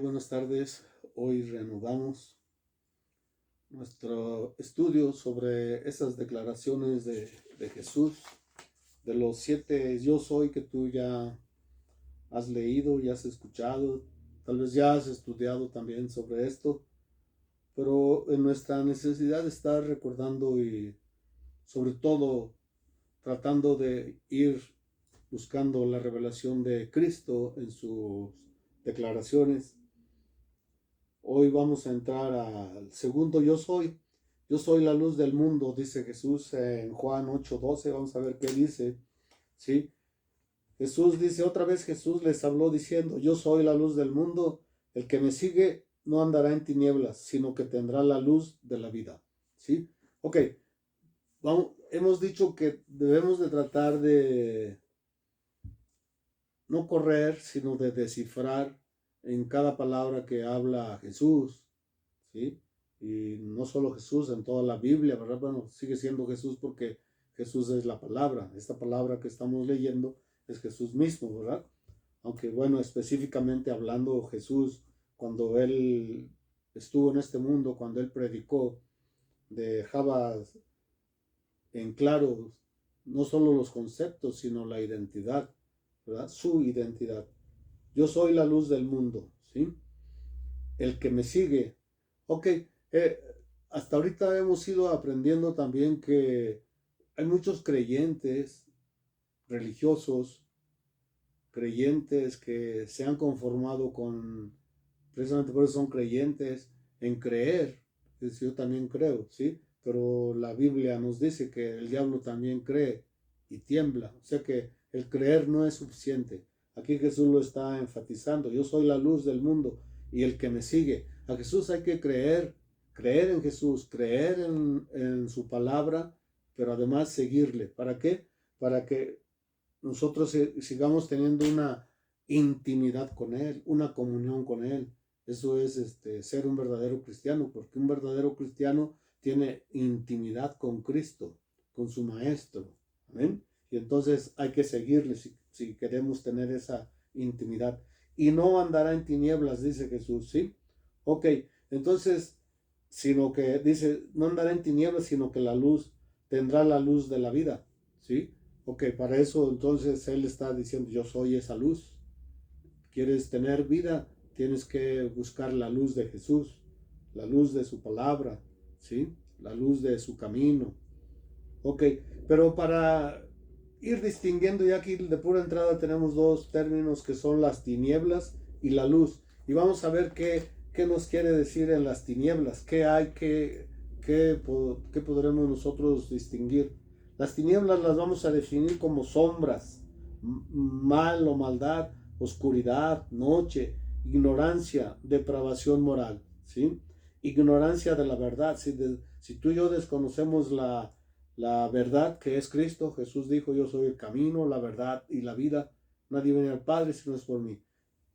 Buenas tardes. Hoy reanudamos nuestro estudio sobre esas declaraciones de Jesús, de los 7 yo soy que tú ya has leído, ya has escuchado, tal vez ya has estudiado también sobre esto, pero en nuestra necesidad de estar recordando y sobre todo tratando de ir buscando la revelación de Cristo en sus declaraciones. Hoy vamos a entrar al segundo yo soy. Yo soy la luz del mundo, dice Jesús en Juan 8:12. Vamos a ver qué dice. ¿Sí? Jesús dice, otra vez Jesús les habló diciendo, yo soy la luz del mundo. El que me sigue no andará en tinieblas, sino que tendrá la luz de la vida. ¿Sí? Ok. Hemos dicho que debemos de tratar de no correr, sino de descifrar en cada palabra que habla Jesús. ¿Sí? Y no solo Jesús, en toda la Biblia, ¿verdad? Bueno, sigue siendo Jesús porque Jesús es la palabra. Esta palabra que estamos leyendo es Jesús mismo, ¿verdad? Aunque, bueno, específicamente hablando Jesús, cuando Él estuvo en este mundo, cuando Él predicó, dejaba en claro no solo los conceptos, sino la identidad, ¿verdad? Su identidad. Yo soy la luz del mundo, ¿sí? El que me sigue. Ok, hasta ahorita hemos ido aprendiendo también que hay muchos creyentes religiosos, creyentes que se han conformado con, precisamente por eso son creyentes, en creer. Es decir, yo también creo, ¿sí? Pero la Biblia nos dice que el diablo también cree y tiembla. O sea que el creer no es suficiente. Aquí Jesús lo está enfatizando. Yo soy la luz del mundo y el que me sigue. A Jesús hay que creer, creer en Jesús, creer en su palabra, pero además seguirle. ¿Para qué? Para que nosotros sigamos teniendo una intimidad con Él, una comunión con Él. Eso es ser un verdadero cristiano, porque un verdadero cristiano tiene intimidad con Cristo, con su Maestro. ¿Amén? Y entonces hay que seguirle si queremos tener esa intimidad. Y no andará en tinieblas, dice Jesús, ¿sí? Ok, entonces, sino que dice, no andará en tinieblas, sino que la luz tendrá la luz de la vida, ¿sí? Ok, para eso entonces Él está diciendo, yo soy esa luz. ¿Quieres tener vida? Tienes que buscar la luz de Jesús, la luz de su palabra, ¿sí? La luz de su camino. Ok, pero para ir distinguiendo, ya aquí de pura entrada tenemos dos términos que son las tinieblas y la luz. Y vamos a ver qué nos quiere decir en las tinieblas, qué hay, qué podremos nosotros distinguir. Las tinieblas las vamos a definir como sombras, mal o maldad, oscuridad, noche, ignorancia, depravación moral, ¿sí? Ignorancia de la verdad. Si tú y yo desconocemos la verdad que es Cristo, Jesús dijo, yo soy el camino, la verdad y la vida. Nadie viene al Padre si no es por mí.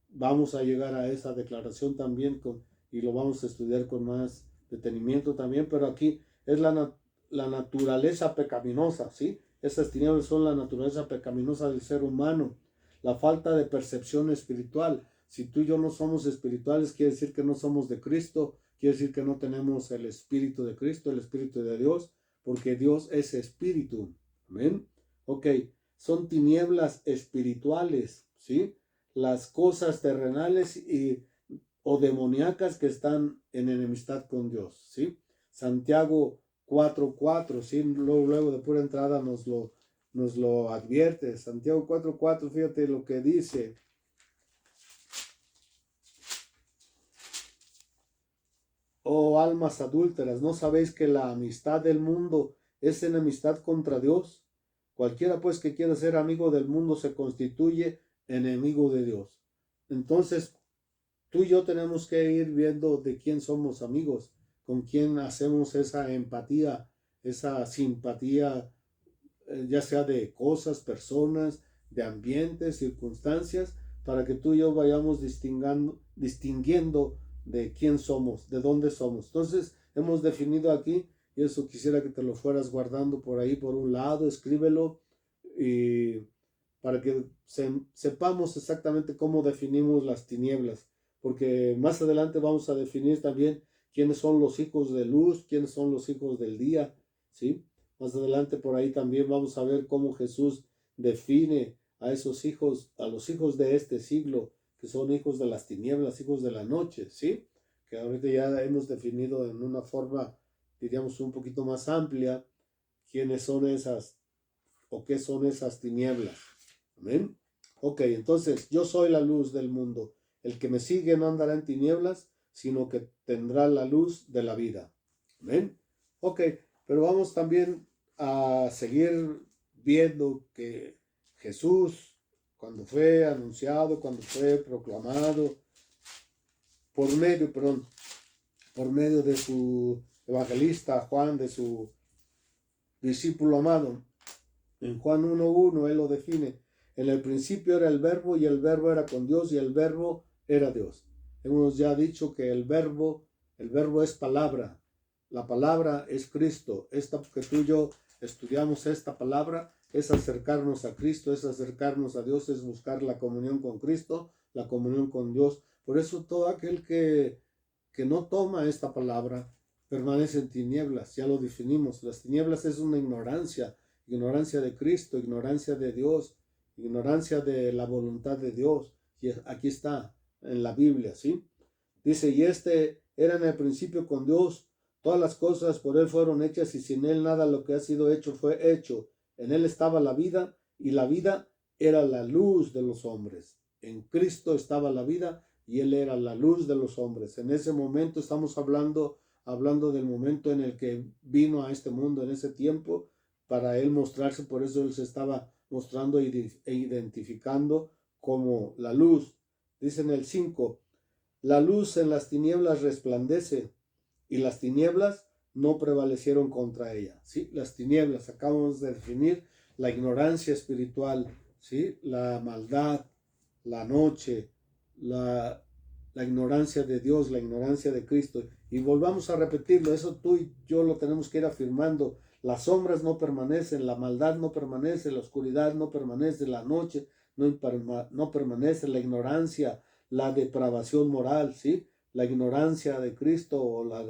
Vamos a llegar a esa declaración también y lo vamos a estudiar con más detenimiento también, pero aquí es la naturaleza pecaminosa, ¿sí? Esas tinieblas son la naturaleza pecaminosa del ser humano, la falta de percepción espiritual. Si tú y yo no somos espirituales, quiere decir que no somos de Cristo, quiere decir que no tenemos el Espíritu de Cristo, el Espíritu de Dios, porque Dios es espíritu. Amén. Ok, son tinieblas espirituales, ¿sí? Las cosas terrenales o demoníacas que están en enemistad con Dios, ¿sí? Santiago 4:4, ¿sí? Luego de pura entrada nos lo advierte. Santiago 4:4, fíjate lo que dice. Oh almas adúlteras, ¿no sabéis que la amistad del mundo es enemistad contra Dios? Cualquiera pues que quiera ser amigo del mundo se constituye enemigo de Dios. Entonces, tú y yo tenemos que ir viendo de quién somos amigos, con quién hacemos esa empatía, esa simpatía, ya sea de cosas, personas, de ambientes, circunstancias, para que tú y yo vayamos distinguiendo de quién somos, de dónde somos. Entonces, hemos definido aquí, y eso quisiera que te lo fueras guardando por ahí, por un lado, escríbelo, y para que sepamos exactamente cómo definimos las tinieblas. porque más adelante vamos a definir también quiénes son los hijos de luz, quiénes son los hijos del día, ¿sí? Más adelante por ahí también vamos a ver cómo Jesús define a esos hijos, a los hijos de este siglo, que son hijos de las tinieblas, hijos de la noche, ¿sí? Que ahorita ya hemos definido en una forma, diríamos, un poquito más amplia, quiénes son esas o qué son esas tinieblas. Amén. Ok, entonces yo soy la luz del mundo. El que me sigue no andará en tinieblas, sino que tendrá la luz de la vida. Amén. Ok, pero vamos también a seguir viendo que Jesús, cuando fue anunciado, cuando fue proclamado, por medio de su evangelista Juan, de su discípulo amado, en Juan 1:1 él lo define. En el principio era el verbo y el verbo era con Dios y el verbo era Dios. Hemos ya dicho que el verbo es palabra. La palabra es Cristo. Esta que tú y yo estudiamos esta palabra es acercarnos a Cristo, es acercarnos a Dios, es buscar la comunión con Cristo, la comunión con Dios. Por eso todo aquel que no toma esta palabra permanece en tinieblas. Ya lo definimos. Las tinieblas es una ignorancia de Cristo, ignorancia de Dios, ignorancia de la voluntad de Dios. Y aquí está en la Biblia, ¿sí? Dice, y este era en el principio con Dios, todas las cosas por él fueron hechas y sin él nada lo que ha sido hecho fue hecho. En él estaba la vida y la vida era la luz de los hombres. En Cristo estaba la vida y él era la luz de los hombres. En ese momento estamos hablando del momento en el que vino a este mundo, en ese tiempo, para él mostrarse. Por eso él se estaba mostrando e identificando como la luz. Dice en el 5, la luz en las tinieblas resplandece y las tinieblas no prevalecieron contra ella. ¿Sí? Las tinieblas, acabamos de definir la ignorancia espiritual, ¿sí? La maldad, la noche, la ignorancia de Dios, la ignorancia de Cristo. Y volvamos a repetirlo, eso tú y yo lo tenemos que ir afirmando. Las sombras no permanecen, la maldad no permanece, la oscuridad no permanece, la noche no permanece, la ignorancia, la depravación moral, ¿sí? La ignorancia de Cristo o la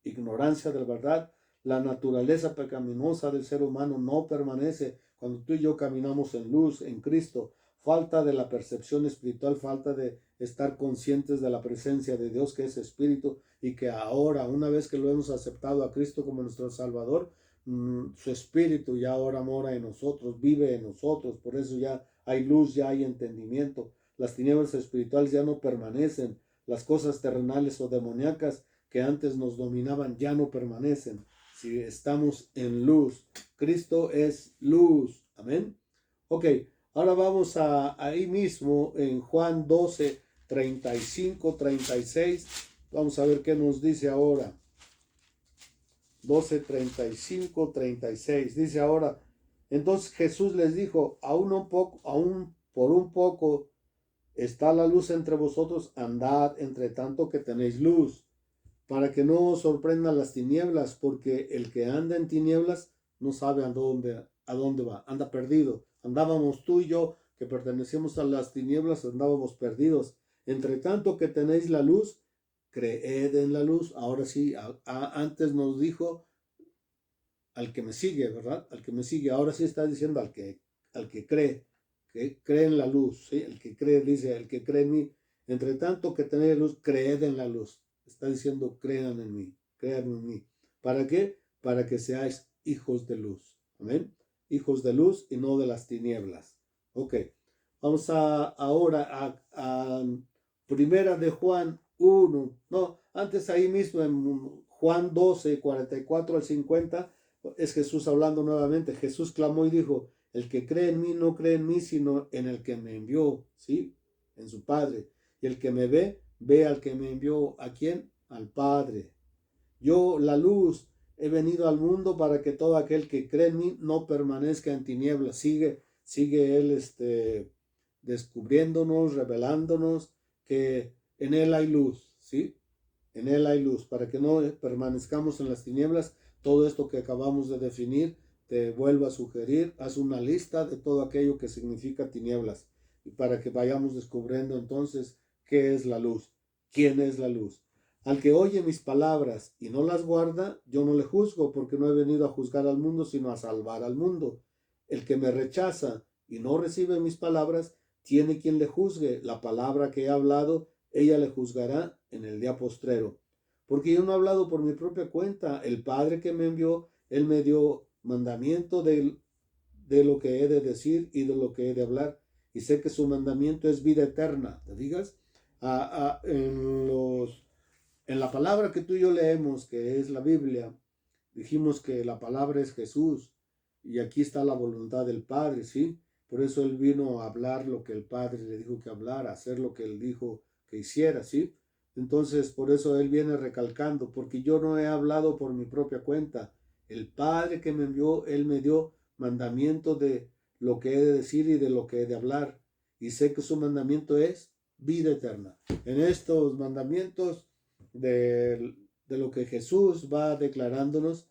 ignorancia de la verdad, la naturaleza pecaminosa del ser humano no permanece cuando tú y yo caminamos en luz, en Cristo. Falta de la percepción espiritual, falta de estar conscientes de la presencia de Dios que es Espíritu y que ahora, una vez que lo hemos aceptado a Cristo como nuestro Salvador, su Espíritu ya ahora mora en nosotros, vive en nosotros, por eso ya hay luz, ya hay entendimiento. Las tinieblas espirituales ya no permanecen, las cosas terrenales o demoníacas que antes nos dominaban ya no permanecen. Si estamos en luz, Cristo es luz, amén. Ok, ahora vamos a ahí mismo en Juan 12, 35, 36. Vamos a ver qué nos dice ahora. 12, 35, 36. Dice ahora, entonces Jesús les dijo, aún por un poco está la luz entre vosotros, andad entre tanto que tenéis luz, para que no os sorprendan las tinieblas, porque el que anda en tinieblas no sabe a dónde va, anda perdido. Andábamos tú y yo, que pertenecemos a las tinieblas, andábamos perdidos. Entre tanto que tenéis la luz, creed en la luz. Ahora sí, antes nos dijo al que me sigue, ¿verdad? Al que me sigue. Ahora sí está diciendo al que cree, que cree en la luz, ¿sí? El que cree, dice, el que cree en mí. Entre tanto que tenéis luz, creed en la luz. Está diciendo, crean en mí, crean en mí. ¿Para qué? Para que seáis hijos de luz. Amén. Hijos de luz y no de las tinieblas. Ok. Vamos ahora a Primera de Juan 1. No, antes ahí mismo en Juan 12, 44 al 50, es Jesús hablando nuevamente. Jesús clamó y dijo, el que cree en mí no cree en mí, sino en el que me envió, ¿sí? En su Padre. Y el que me ve al que me envió. ¿A quién? Al Padre. Yo, la luz, he venido al mundo para que todo aquel que cree en mí no permanezca en tinieblas. Sigue él descubriéndonos, revelándonos que en él hay luz, ¿sí? En él hay luz, para que no permanezcamos en las tinieblas. Todo esto que acabamos de definir, te vuelvo a sugerir, haz una lista de todo aquello que significa tinieblas, y para que vayamos descubriendo entonces qué es la luz. ¿quién es la luz? Al que oye mis palabras y no las guarda, yo no le juzgo, porque no he venido a juzgar al mundo, sino a salvar al mundo. El que me rechaza y no recibe mis palabras, tiene quien le juzgue. La palabra que he hablado, ella le juzgará en el día postrero. Porque yo no he hablado por mi propia cuenta. El Padre que me envió, Él me dio mandamiento de lo que he de decir y de lo que he de hablar. Y sé que su mandamiento es vida eterna. ¿Te digas? En la palabra que tú y yo leemos, que es la Biblia, dijimos que la palabra es Jesús. Y aquí está la voluntad del Padre, ¿sí? Por eso Él vino a hablar lo que el Padre le dijo que hablara, a hacer lo que Él dijo que hiciera, ¿sí? Entonces, por eso Él viene recalcando, porque yo no he hablado por mi propia cuenta. El Padre que me envió, Él me dio mandamiento de lo que he de decir y de lo que he de hablar. Y sé que su mandamiento es vida eterna. En estos mandamientos de lo que Jesús va declarándonos,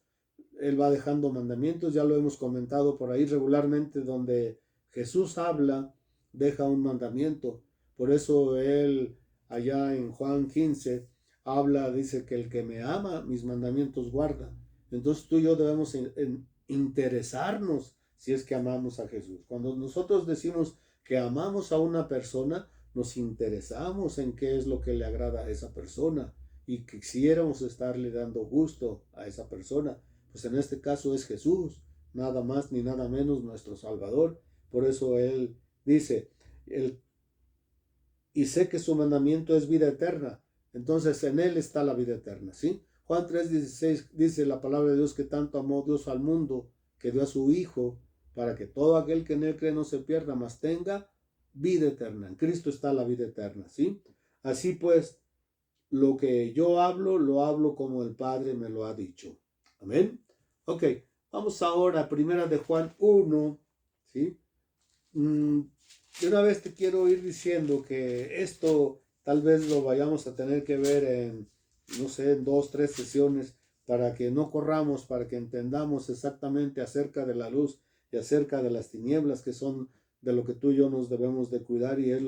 Él va dejando mandamientos, ya lo hemos comentado por ahí regularmente, donde Jesús habla, deja un mandamiento. Por eso Él, allá en Juan 15, habla, dice que el que me ama, mis mandamientos guarda. Entonces tú y yo debemos interesarnos si es que amamos a Jesús. Cuando nosotros decimos que amamos a una persona, nos interesamos en qué es lo que le agrada a esa persona y quisiéramos estarle dando gusto a esa persona. Pues en este caso es Jesús, nada más ni nada menos nuestro Salvador. Por eso Él dice, y sé que su mandamiento es vida eterna. Entonces en Él está la vida eterna, ¿sí? Juan 3:16 dice la palabra de Dios que tanto amó Dios al mundo, que dio a su Hijo, para que todo aquel que en Él cree no se pierda, mas tenga vida eterna. En Cristo está la vida eterna, ¿sí? Así pues, lo que yo hablo, lo hablo como el Padre me lo ha dicho. Amén. Ok, vamos ahora a primera de Juan 1, ¿sí? De una vez te quiero ir diciendo que esto tal vez lo vayamos a tener que ver en, no sé, en 2, 3 sesiones, para que no corramos, para que entendamos exactamente acerca de la luz y acerca de las tinieblas, que son de lo que tú y yo nos debemos de cuidar y es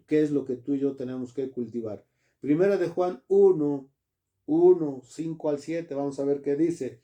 qué es lo que tú y yo tenemos que cultivar. Primera de Juan 1, 5 al 7, vamos a ver qué dice.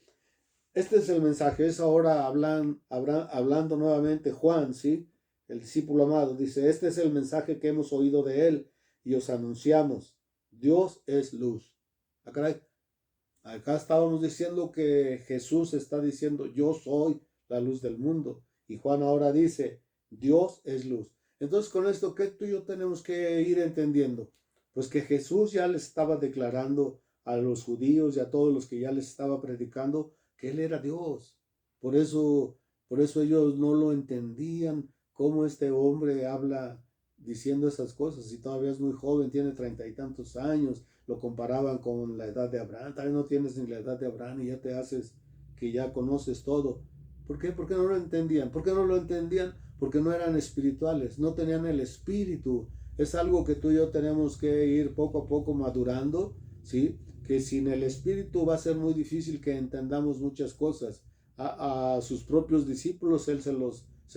Este es el mensaje, es ahora hablando nuevamente Juan, ¿sí? El discípulo amado, dice, este es el mensaje que hemos oído de él y os anunciamos, Dios es luz. Acá estábamos diciendo que Jesús está diciendo, yo soy la luz del mundo. Y Juan ahora dice, Dios es luz. Entonces con esto, ¿qué tú y yo tenemos que ir entendiendo? Pues que Jesús ya les estaba declarando a los judíos y a todos los que ya les estaba predicando que Él era Dios. Por eso, por eso ellos no lo entendían, cómo este hombre habla diciendo esas cosas. Y todavía es muy joven, tiene 30 y tantos años. Lo comparaban con la edad de Abraham. Tal vez no tienes ni la edad de Abraham y ya te haces que ya conoces todo. ¿Por qué? Porque no lo entendían. ¿Por qué no lo entendían? Porque no eran espirituales, no tenían el espíritu. Es algo que tú y yo tenemos que ir poco a poco madurando, ¿sí? Que sin el espíritu va a ser muy difícil que entendamos muchas cosas. A sus propios discípulos Él se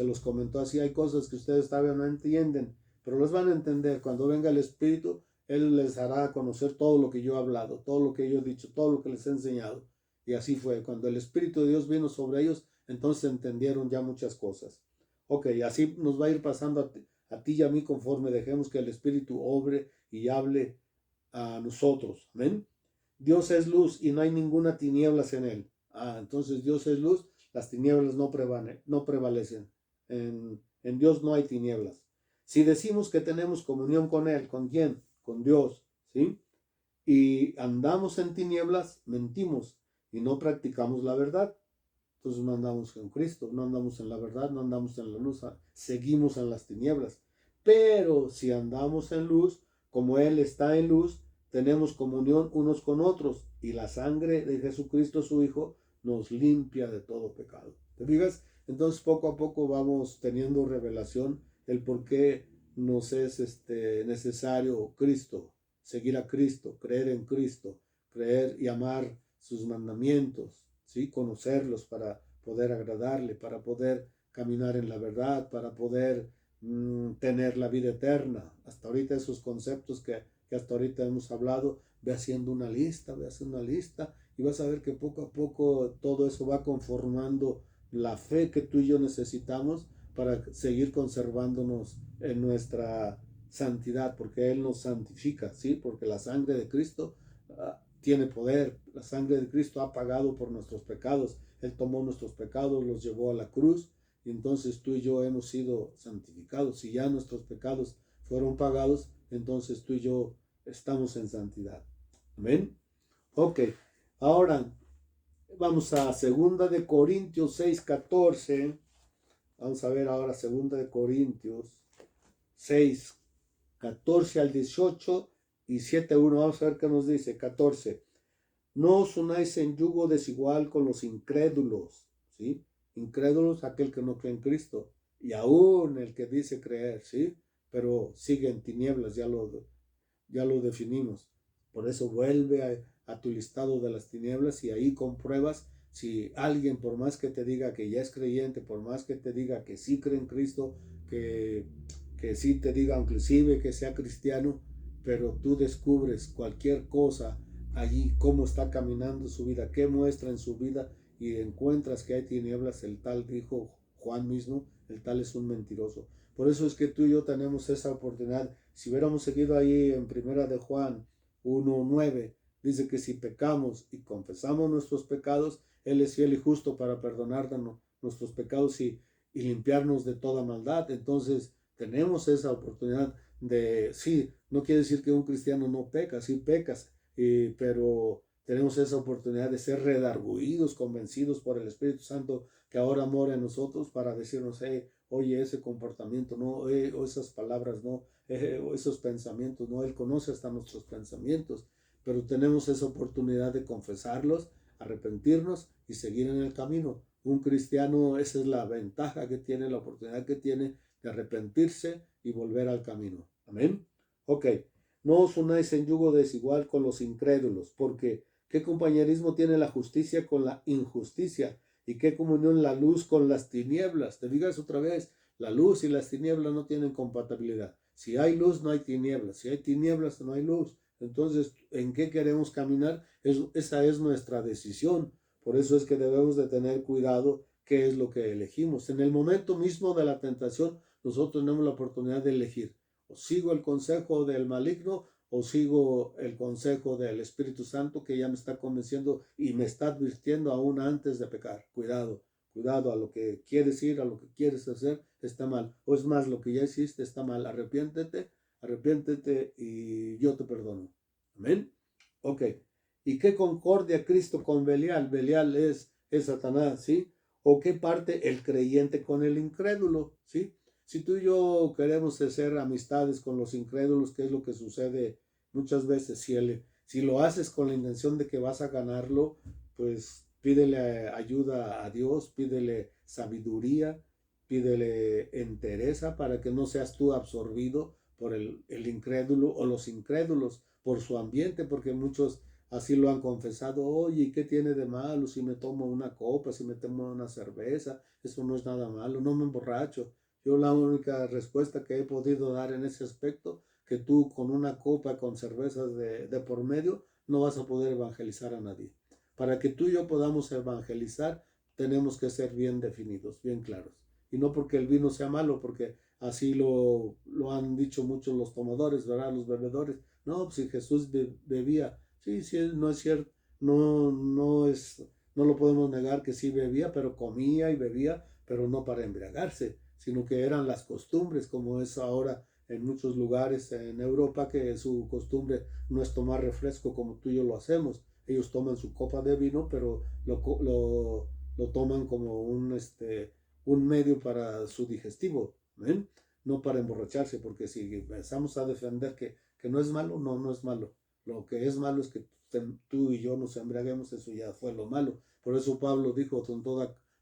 los comentó así, hay cosas que ustedes todavía no entienden, pero los van a entender cuando venga el espíritu. Él les hará conocer todo lo que yo he hablado, todo lo que yo he dicho, todo lo que les he enseñado. Y así fue. Cuando el Espíritu de Dios vino sobre ellos, entonces entendieron ya muchas cosas. Ok, así nos va a ir pasando a ti y a mí conforme dejemos que el Espíritu obre y hable a nosotros. Amén. Dios es luz y no hay ninguna tinieblas en él. Entonces Dios es luz, las tinieblas no prevalecen. En Dios no hay tinieblas. Si decimos que tenemos comunión con Él, ¿con quién? Con Dios, ¿sí? Y andamos en tinieblas, mentimos y no practicamos la verdad. Entonces no andamos con Cristo, no andamos en la verdad, no andamos en la luz, seguimos en las tinieblas. Pero si andamos en luz, como Él está en luz, tenemos comunión unos con otros y la sangre de Jesucristo su Hijo nos limpia de todo pecado. ¿Te fijas? Entonces poco a poco vamos teniendo revelación el por qué nos es necesario Cristo, seguir a Cristo, creer en Cristo, creer y amar sus mandamientos, ¿sí? Conocerlos para poder agradarle, para poder caminar en la verdad, para poder tener la vida eterna. Hasta ahorita esos conceptos que que hasta ahorita hemos hablado, ve haciendo una lista y vas a ver que poco a poco todo eso va conformando la fe que tú y yo necesitamos para seguir conservándonos en nuestra santidad, porque Él nos santifica, ¿sí? Porque la sangre de Cristo tiene poder, la sangre de Cristo ha pagado por nuestros pecados, Él tomó nuestros pecados, los llevó a la cruz, y entonces tú y yo hemos sido santificados. Si ya nuestros pecados fueron pagados, entonces tú y yo estamos en santidad. Amén. Ok, ahora vamos a 2 Corintios 6:14. Vamos a ver ahora 2 Corintios 6:14 al 18 y 7:1. Vamos a ver qué nos dice. 14. No os unáis en yugo desigual con los incrédulos, ¿sí? Incrédulos, aquel que no cree en Cristo, y aún el que dice creer, ¿sí? Pero sigue en tinieblas, ya lo definimos. Por eso vuelve a tu listado de las tinieblas y ahí compruebas si alguien, por más que te diga que ya es creyente, por más que te diga que sí cree en Cristo, que sí te diga inclusive que sea cristiano, pero tú descubres cualquier cosa allí, cómo está caminando su vida, qué muestra en su vida, y encuentras que hay tinieblas, el tal, dijo Juan mismo, el tal es un mentiroso. Por eso es que tú y yo tenemos esa oportunidad. Si hubiéramos seguido ahí en primera de Juan 1:9, dice que si pecamos y confesamos nuestros pecados, Él es fiel y justo para perdonarnos nuestros pecados y limpiarnos de toda maldad. Entonces tenemos esa oportunidad de, sí, no quiere decir que un cristiano no peca, sí pecas, pero tenemos esa oportunidad de ser redarguidos, convencidos por el Espíritu Santo que ahora mora en nosotros para decirnos, oye, ese comportamiento no, o esas palabras no, o esos pensamientos no. Él conoce hasta nuestros pensamientos, pero tenemos esa oportunidad de confesarlos, arrepentirnos y seguir en el camino. Un cristiano, esa es la ventaja que tiene, la oportunidad que tiene de arrepentirse y volver al camino. Amén. Ok. No os unáis en yugo desigual con los incrédulos, porque ¿qué compañerismo tiene la justicia con la injusticia? ¿Y qué comunión la luz con las tinieblas? Te digas otra vez, la luz y las tinieblas no tienen compatibilidad. Si hay luz, no hay tinieblas. Si hay tinieblas, no hay luz. Entonces, ¿en qué queremos caminar? Esa es nuestra decisión. Por eso es que debemos de tener cuidado qué es lo que elegimos. En el momento mismo de la tentación, nosotros tenemos la oportunidad de elegir. O sigo el consejo del maligno o sigo el consejo del Espíritu Santo que ya me está convenciendo y me está advirtiendo aún antes de pecar. Cuidado, cuidado, a lo que quieres ir, a lo que quieres hacer, está mal. O es más, lo que ya hiciste está mal. Arrepiéntete y yo te perdono. Amén. Ok. ¿Y qué concordia Cristo con Belial? Belial es Satanás, ¿sí? ¿O qué parte el creyente con el incrédulo? ¿Sí? Si tú y yo queremos hacer amistades con los incrédulos, ¿qué es lo que sucede muchas veces? Si lo haces con la intención de que vas a ganarlo, pues pídele ayuda a Dios, pídele sabiduría, pídele entereza para que no seas tú absorbido por el incrédulo o los incrédulos, por su ambiente, porque muchos así lo han confesado. Oye, ¿qué tiene de malo si me tomo una copa, si me tomo una cerveza? Eso no es nada malo, no me emborracho. Yo la única respuesta que he podido dar en ese aspecto, que tú con una copa, con cervezas de por medio, no vas a poder evangelizar a nadie. Para que tú y yo podamos evangelizar, tenemos que ser bien definidos, bien claros. Y no porque el vino sea malo, porque así lo han dicho muchos los tomadores, ¿verdad? Los bebedores. No, pues si Jesús bebía, sí, no es cierto, no lo podemos negar que sí bebía, pero comía y bebía, pero no para embriagarse, sino que eran las costumbres, como es ahora en muchos lugares en Europa, que su costumbre no es tomar refresco como tú y yo lo hacemos. Ellos toman su copa de vino, pero lo toman como un medio para su digestivo, ¿ven? No para emborracharse, porque si empezamos a defender que no es malo, no es malo. Lo que es malo es que tú y yo nos embriaguemos, eso ya fue lo malo. Por eso Pablo dijo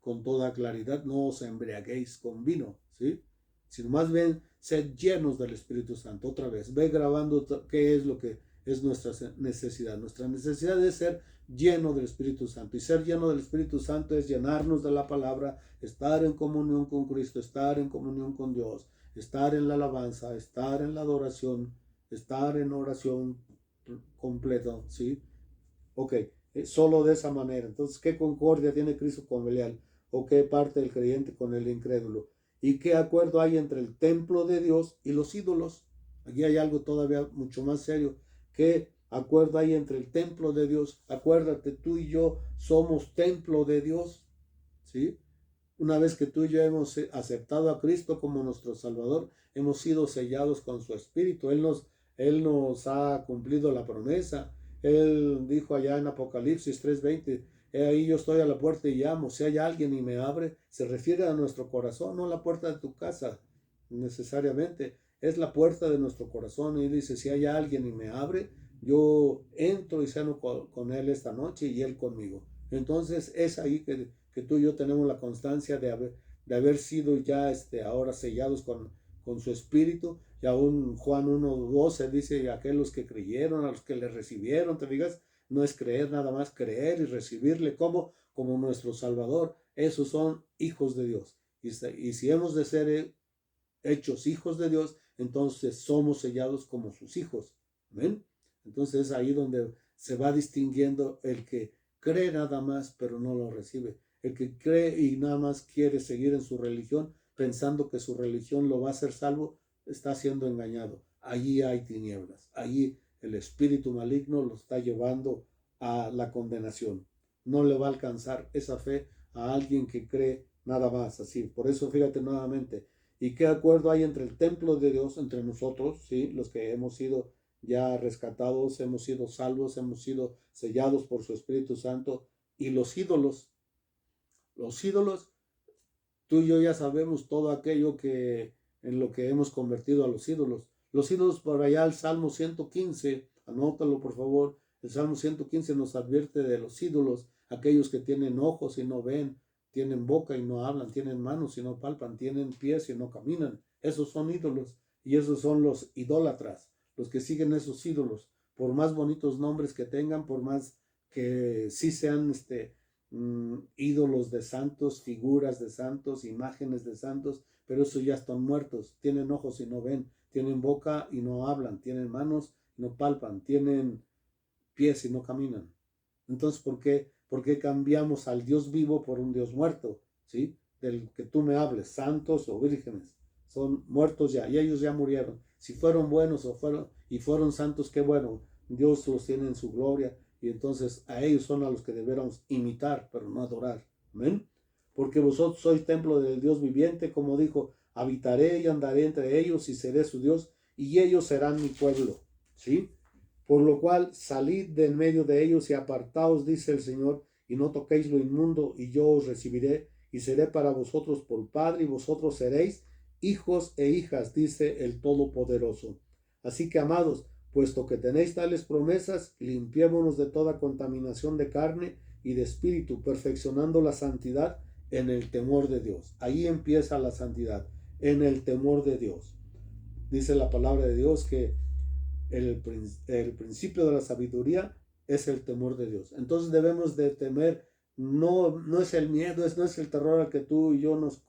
con toda claridad, no os embriaguéis con vino, ¿sí? Sino más bien, sed llenos del Espíritu Santo. Otra vez, ve grabando qué es lo que es nuestra necesidad. Nuestra necesidad es ser lleno del Espíritu Santo. Y ser lleno del Espíritu Santo es llenarnos de la palabra, estar en comunión con Cristo, estar en comunión con Dios, estar en la alabanza, estar en la adoración, estar en oración completa, ¿sí? Ok, solo de esa manera. Entonces, ¿qué concordia tiene Cristo con Belial? ¿O qué parte del creyente con el incrédulo? ¿Y qué acuerdo hay entre el templo de Dios y los ídolos? Aquí hay algo todavía mucho más serio. ¿Qué acuerdo hay entre el templo de Dios? Acuérdate, tú y yo somos templo de Dios, ¿sí? Una vez que tú y yo hemos aceptado a Cristo como nuestro Salvador, hemos sido sellados con su Espíritu. Él nos ha cumplido la promesa. Él dijo allá en Apocalipsis 3:20, he ahí yo estoy a la puerta y llamo. Si hay alguien y me abre, se refiere a nuestro corazón, no a la puerta de tu casa necesariamente. Es la puerta de nuestro corazón y dice, si hay alguien y me abre, yo entro y ceno con él esta noche y él conmigo. Entonces es ahí que tú y yo tenemos la constancia de haber sido ya ahora sellados con su espíritu. Y aún Juan 1:12 dice, a aquellos que creyeron, a los que le recibieron, te digas, no es creer nada más, creer y recibirle como nuestro Salvador. Esos son hijos de Dios. Y si hemos de ser hechos hijos de Dios, entonces somos sellados como sus hijos. ¿Ven? Entonces es ahí donde se va distinguiendo el que cree nada más, pero no lo recibe. El que cree y nada más quiere seguir en su religión, pensando que su religión lo va a hacer salvo, está siendo engañado. Allí hay tinieblas. Allí el espíritu maligno lo está llevando a la condenación. No le va a alcanzar esa fe a alguien que cree nada más así. Por eso fíjate nuevamente, ¿y qué acuerdo hay entre el templo de Dios, entre nosotros, ¿sí? Los que hemos sido ya rescatados, hemos sido salvos, hemos sido sellados por su Espíritu Santo, y los ídolos? Los ídolos, tú y yo ya sabemos todo aquello en lo que hemos convertido a los ídolos. Los ídolos, por allá el Salmo 115, anótalo por favor, el Salmo 115 nos advierte de los ídolos, aquellos que tienen ojos y no ven, tienen boca y no hablan, tienen manos y no palpan, tienen pies y no caminan. Esos son ídolos y esos son los idólatras, los que siguen esos ídolos, por más bonitos nombres que tengan, por más que sí sean ídolos de santos, figuras de santos, imágenes de santos, pero esos ya están muertos, tienen ojos y no ven, tienen boca y no hablan, tienen manos y no palpan, tienen pies y no caminan. Entonces, ¿por qué cambiamos al Dios vivo por un Dios muerto? ¿Sí? Del que tú me hables, santos o vírgenes, son muertos ya, y ellos ya murieron. Si fueron buenos fueron santos, qué bueno, Dios los tiene en su gloria, y entonces a ellos son a los que deberíamos imitar, pero no adorar. Amén. Porque vosotros sois templo del Dios viviente, como dijo, habitaré y andaré entre ellos y seré su Dios, y ellos serán mi pueblo. ¿Sí? Por lo cual salid de en medio de ellos y apartaos, dice el Señor, y no toquéis lo inmundo, y yo os recibiré, y seré para vosotros por Padre, y vosotros seréis hijos e hijas, dice el Todopoderoso. Así que, amados, puesto que tenéis tales promesas, limpiémonos de toda contaminación de carne y de espíritu, perfeccionando la santidad en el temor de Dios. Ahí empieza la santidad, en el temor de Dios. Dice la palabra de Dios que el principio de la sabiduría es el temor de Dios. Entonces debemos de temer, no es el miedo, no es el terror al que tú y yo nos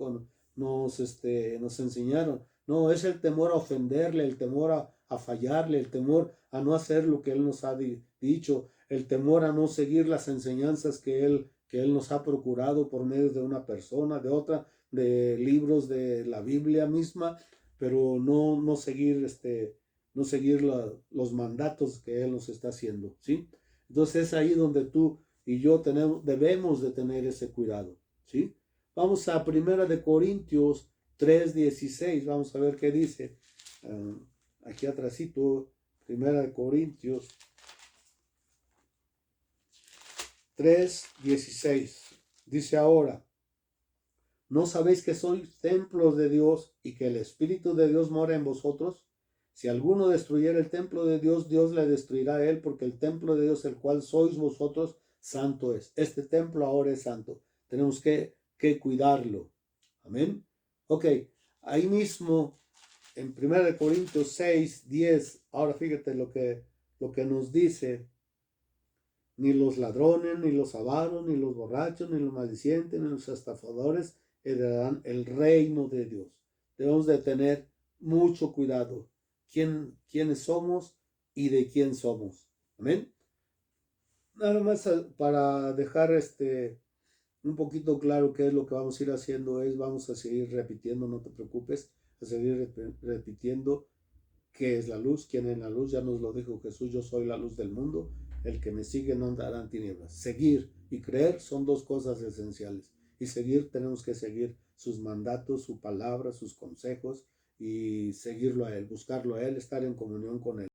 enseñaron. No, es el temor a ofenderle, el temor a fallarle, el temor a no hacer lo que Él nos ha dicho, el temor a no seguir las enseñanzas que él nos ha procurado por medio de una persona, de otra, de libros de la Biblia misma, pero no seguir los mandatos que Él nos está haciendo, ¿sí? Entonces es ahí donde tú y yo debemos de tener ese cuidado, ¿sí? Vamos a 1 Corintios 3:16, vamos a ver qué dice. Aquí atrásito, 1 Corintios 3:16, dice ahora, ¿no sabéis que sois templos de Dios y que el Espíritu de Dios mora en vosotros? Si alguno destruyera el templo de Dios, Dios le destruirá a él, porque el templo de Dios, el cual sois vosotros, santo es. Este templo ahora es santo. Tenemos que cuidarlo. Amén. Ok, ahí mismo, en 1 Corintios 6:10, ahora fíjate lo que nos dice. Ni los ladrones, ni los avaros, ni los borrachos, ni los maldicientes, ni los estafadores heredarán el reino de Dios. Debemos de tener mucho cuidado. quiénes somos y de quién somos. Amén. Nada más para dejar un poquito claro qué es lo que vamos a ir haciendo vamos a seguir repitiendo, no te preocupes, a seguir repitiendo qué es la luz, quién es la luz. Ya nos lo dijo Jesús: yo soy la luz del mundo, el que me sigue no andará en tinieblas. Seguir y creer son dos cosas esenciales, y seguir, tenemos que seguir sus mandatos, su palabra, sus consejos, y seguirlo a Él, buscarlo a Él, estar en comunión con Él.